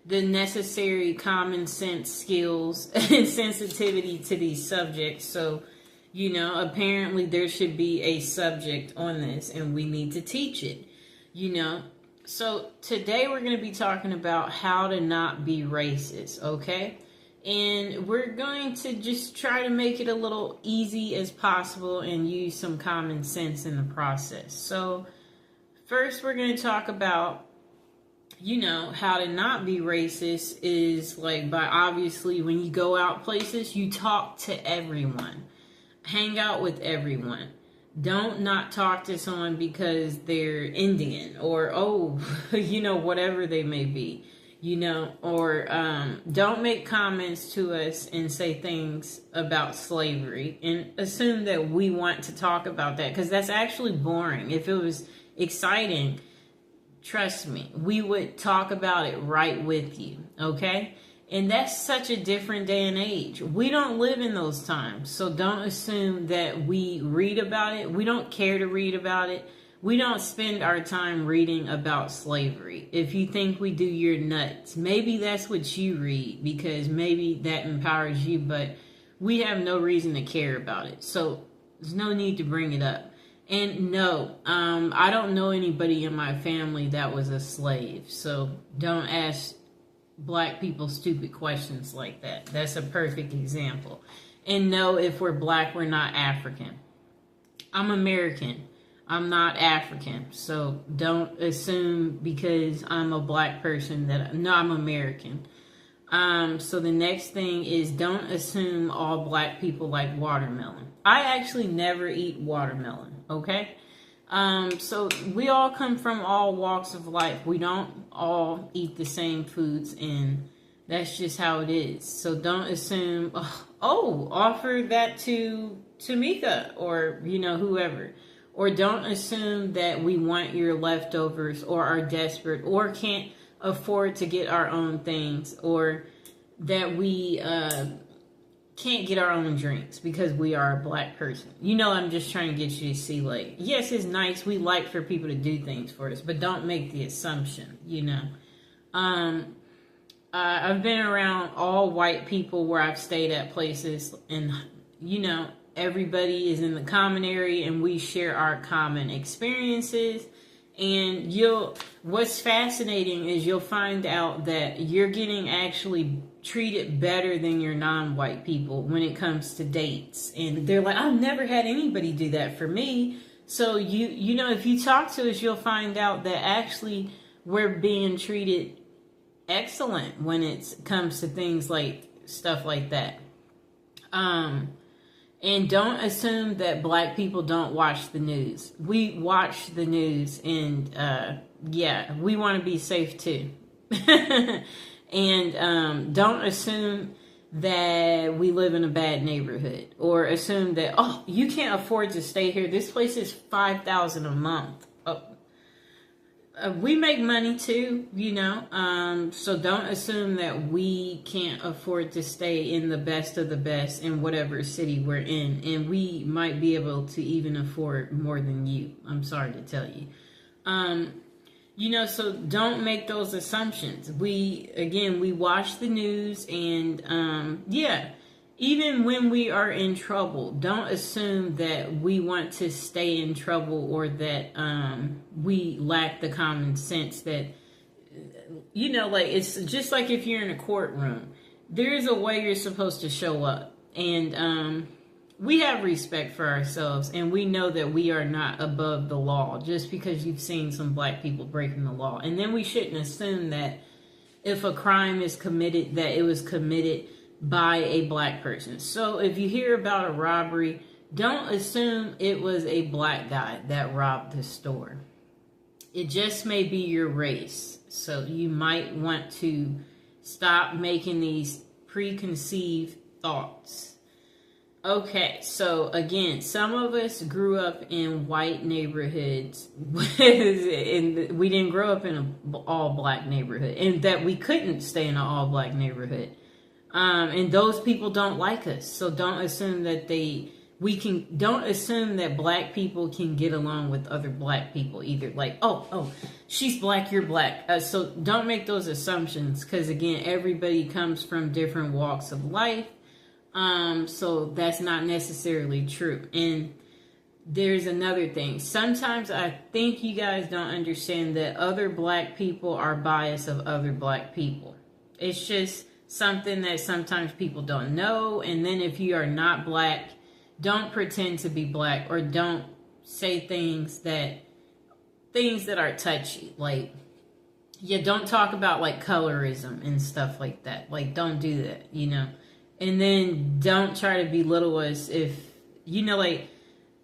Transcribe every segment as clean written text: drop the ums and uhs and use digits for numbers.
the necessary common sense skills and sensitivity to these subjects. So, apparently there should be a subject on this and we need to teach it, So today we're going to be talking about how to not be racist, okay? And we're going to just try to make it a little easy as possible and use some common sense in the process. So first we're going to talk about how to not be racist is like by obviously when you go out places, you talk to everyone. Hang out with everyone. Don't not talk to someone because they're Indian or, whatever they may be, or don't make comments to us and say things about slavery and assume that we want to talk about that because that's actually boring. If it was exciting, trust me, we would talk about it right with you, okay? And that's such a different day and age. We don't live in those times, so don't assume that we read about it. We don't care to read about it. We don't spend our time reading about slavery. If you think we do, you're nuts. Maybe that's what you read because maybe that empowers you, but we have no reason to care about it. So there's no need to bring it up. And no, I don't know anybody in my family that was a slave. So don't ask Black people stupid questions like that. That's a perfect example. And no, if we're Black, we're not African. I'm American. I'm not African. So don't assume because I'm a Black person that, no, I'm American. So the next thing is don't assume all Black people like watermelon. I actually never eat watermelon, okay? So we all come from all walks of life. We don't all eat the same foods, and that's just how it is. So don't assume, offer that to Tamika or, whoever. Or don't assume that we want your leftovers or are desperate or can't afford to get our own things or that we can't get our own drinks because we are a Black person. I'm just trying to get you to see, like, yes, it's nice. We like for people to do things for us, but don't make the assumption, I've been around all white people where I've stayed at places and, everybody is in the common area and we share our common experiences. And what's fascinating is you'll find out that you're getting actually treated better than your non-white people when it comes to dates. And they're like, I've never had anybody do that for me. So if you talk to us, you'll find out that actually we're being treated excellent when it comes to things like stuff like that. And don't assume that Black people don't watch the news. We watch the news and, we want to be safe too. And don't assume that we live in a bad neighborhood or assume that, you can't afford to stay here. This place is $5,000 a month. We make money too, so don't assume that we can't afford to stay in the best of the best in whatever city we're in. And we might be able to even afford more than you. I'm sorry to tell you. So don't make those assumptions. We watch the news and, even when we are in trouble, don't assume that we want to stay in trouble or that we lack the common sense that, it's just like if you're in a courtroom, there's a way you're supposed to show up. And we have respect for ourselves and we know that we are not above the law just because you've seen some Black people breaking the law. And then we shouldn't assume that if a crime is committed, that it was committed by a Black person. So if you hear about a robbery, don't assume it was a Black guy that robbed the store. It just may be your race. So you might want to stop making these preconceived thoughts. Okay, so again, some of us grew up in white neighborhoods and we didn't grow up in an all-Black neighborhood, and that we couldn't stay in an all-Black neighborhood. And those people don't like us. So don't assume that don't assume that black people can get along with other black people either. Like, oh, she's black, you're black. So don't make those assumptions, because again, everybody comes from different walks of life. So that's not necessarily true. And there's another thing. Sometimes I think you guys don't understand that other black people are biased of other black people. It's just something that sometimes people don't know. And then if you are not black, don't pretend to be black, or don't say things that are touchy. Like, don't talk about like colorism and stuff like that. Like, don't do that, And then don't try to belittle us if,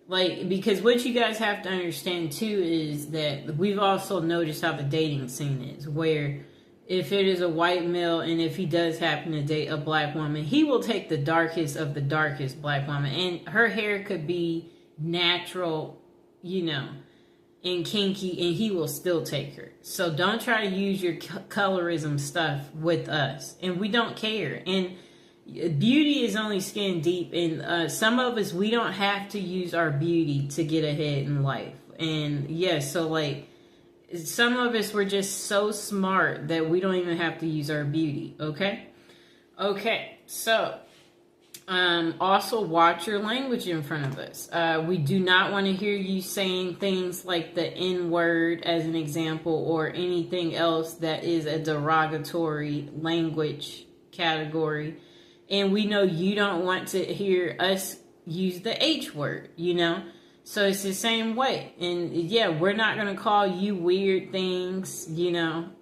like, because what you guys have to understand too is that we've also noticed how the dating scene is, where if it is a white male and if he does happen to date a black woman, he will take the darkest of the darkest black woman. And her hair could be natural, and kinky, and he will still take her. So don't try to use your colorism stuff with us. And we don't care. And beauty is only skin deep. And some of us, we don't have to use our beauty to get ahead in life. And so like, some of us were just so smart that we don't even have to use our beauty. Okay, so also watch your language in front of us. We do not want to hear you saying things like the N-word as an example, or anything else that is a derogatory language category. And we know you don't want to hear us use the H word, So it's the same way. And we're not going to call you weird things,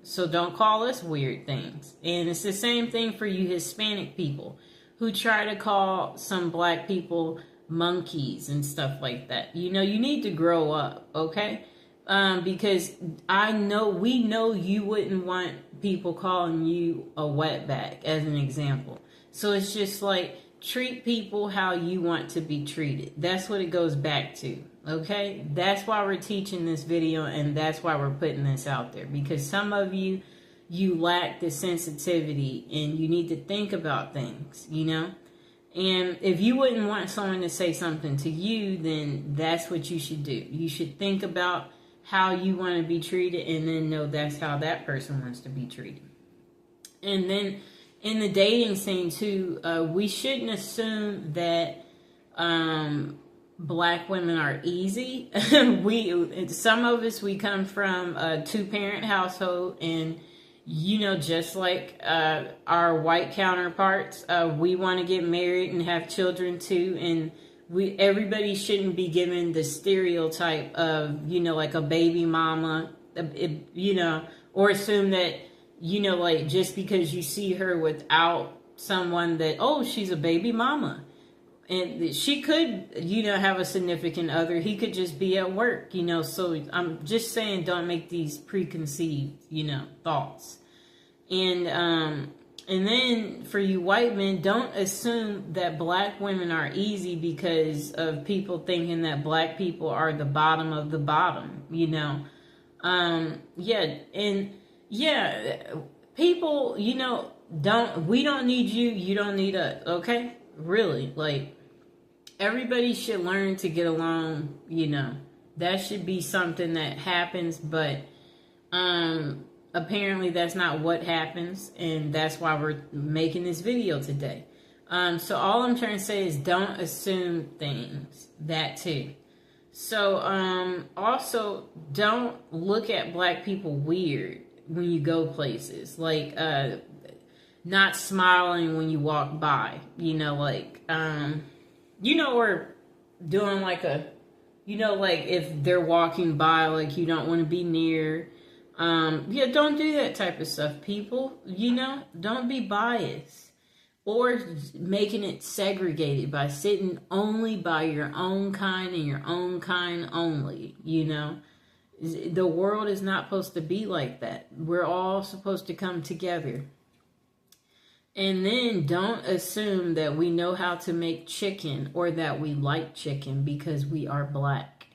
So don't call us weird things. And it's the same thing for you Hispanic people who try to call some black people monkeys and stuff like that. You need to grow up, okay? Because we know you wouldn't want people calling you a wetback as an example. So it's just like, treat people how you want to be treated. That's what it goes back to, okay? That's why we're teaching this video, and that's why we're putting this out there. Because some of you lack the sensitivity, and you need to think about things, And if you wouldn't want someone to say something to you, then that's what you should do. You should think about how you want to be treated, and then know that's how that person wants to be treated. And then in the dating scene too, we shouldn't assume that black women are easy. Some of us, we come from a 2-parent household, and just like our white counterparts, we want to get married and have children too. And everybody shouldn't be given the stereotype of like a baby mama, or assume that. Like, just because you see her without someone that, she's a baby mama. And she could, have a significant other. He could just be at work, So I'm just saying, don't make these preconceived, thoughts. And then for you white men, don't assume that black women are easy because of people thinking that black people are the bottom of the bottom, people, we don't need you, you don't need us, okay? Really, like, everybody should learn to get along, that should be something that happens, but apparently that's not what happens, and that's why we're making this video today. So all I'm trying to say is don't assume things, that too. So also don't look at black people weird when you go places, like not smiling when you walk by, or doing like like if they're walking by, like you don't want to be near. Don't do that type of stuff, people. Don't be biased or making it segregated by sitting only by your own kind and your own kind only, The world is not supposed to be like that. We're all supposed to come together. And then don't assume that we know how to make chicken or that we like chicken because we are black.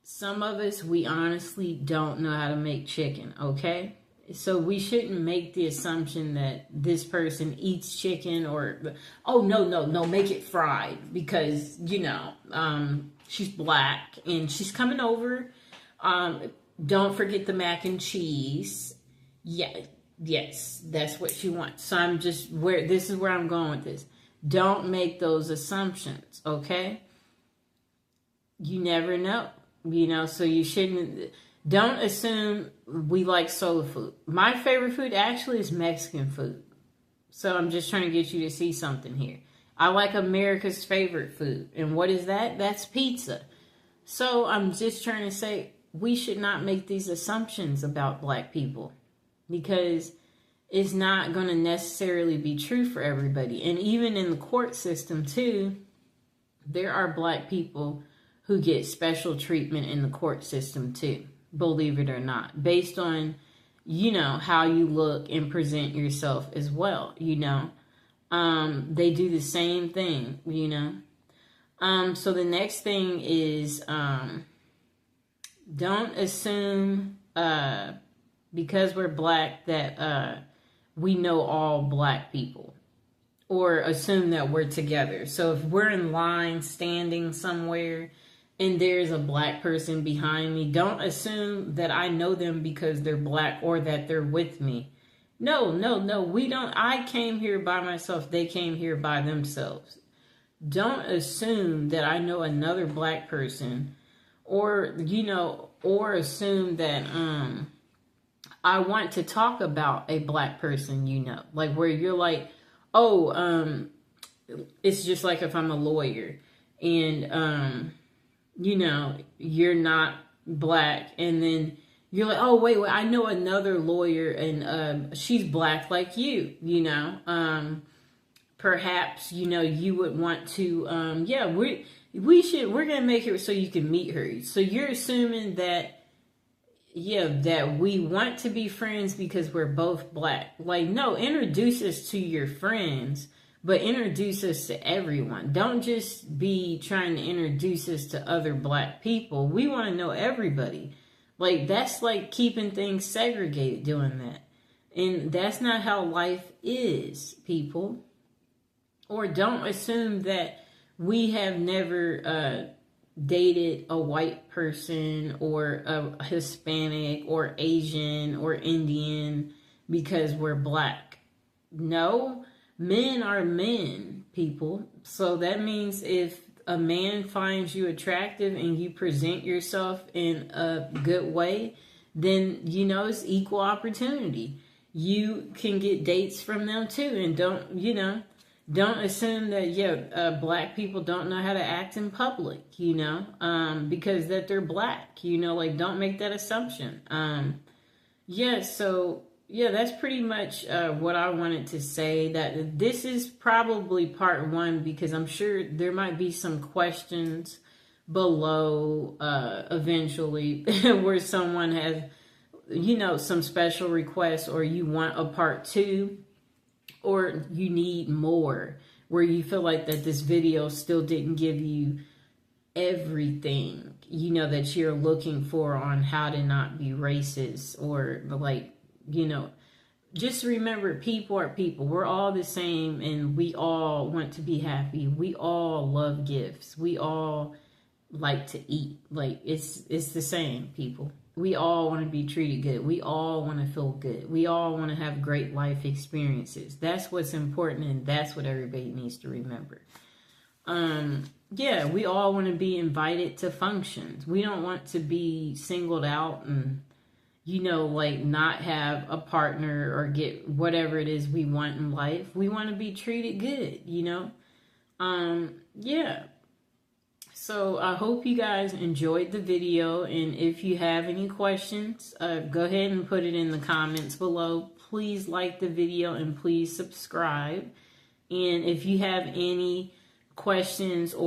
Some of us, we honestly don't know how to make chicken, okay? So we shouldn't make the assumption that this person eats chicken, or, oh, no, make it fried because, she's black and she's coming over. Don't forget the mac and cheese. Yeah, yes, that's what she wants. So this is where I'm going with this. Don't make those assumptions, okay? You never know, so you shouldn't. Don't assume we like soul food. My favorite food actually is Mexican food. So I'm just trying to get you to see something here. I like America's favorite food. And what is that? That's pizza. So I'm just trying to say we should not make these assumptions about black people, because it's not going to necessarily be true for everybody. And even in the court system too, there are black people who get special treatment in the court system too. Believe it or not, based on, how you look and present yourself as well, they do the same thing, so the next thing is, don't assume, because we're black that, we know all black people, or assume that we're together. So if we're in line standing somewhere and there's a black person behind me, don't assume that I know them because they're black or that they're with me. No, we don't. I came here by myself. They came here by themselves. Don't assume that I know another black person, or assume that I want to talk about a black person, like where you're like, oh, it's just like if I'm a lawyer and you're not black, and then you're like, oh, wait, I know another lawyer and she's black like you, perhaps, you would want to, we're going to make it so you can meet her. So you're assuming that, that we want to be friends because we're both black. Like, no, introduce us to your friends, but introduce us to everyone. Don't just be trying to introduce us to other black people. We want to know everybody. Like, that's like keeping things segregated, doing that. And that's not how life is, people. Or don't assume that we have never dated a white person or a Hispanic or Asian or Indian because we're black. No. Men are men, people. So that means if a man finds you attractive and you present yourself in a good way, then, it's equal opportunity. You can get dates from them too. And don't assume that, black people don't know how to act in public, because that they're black, don't make that assumption. That's pretty much what I wanted to say. That this is probably part one, because I'm sure there might be some questions below eventually where someone has, some special requests, or you want a part two, or you need more, where you feel like that this video still didn't give you everything, that you're looking for on how to not be racist, or like, just remember, people are people. We're all the same, and we all want to be happy. We all love gifts. We all like to eat. Like, it's the same, people. We all want to be treated good. We all want to feel good. We all want to have great life experiences. That's what's important, and that's what everybody needs to remember. We all want to be invited to functions. We don't want to be singled out and not have a partner or get whatever it is we want in life. We want to be treated good, So I hope you guys enjoyed the video. And if you have any questions, go ahead and put it in the comments below. Please like the video and please subscribe. And if you have any questions or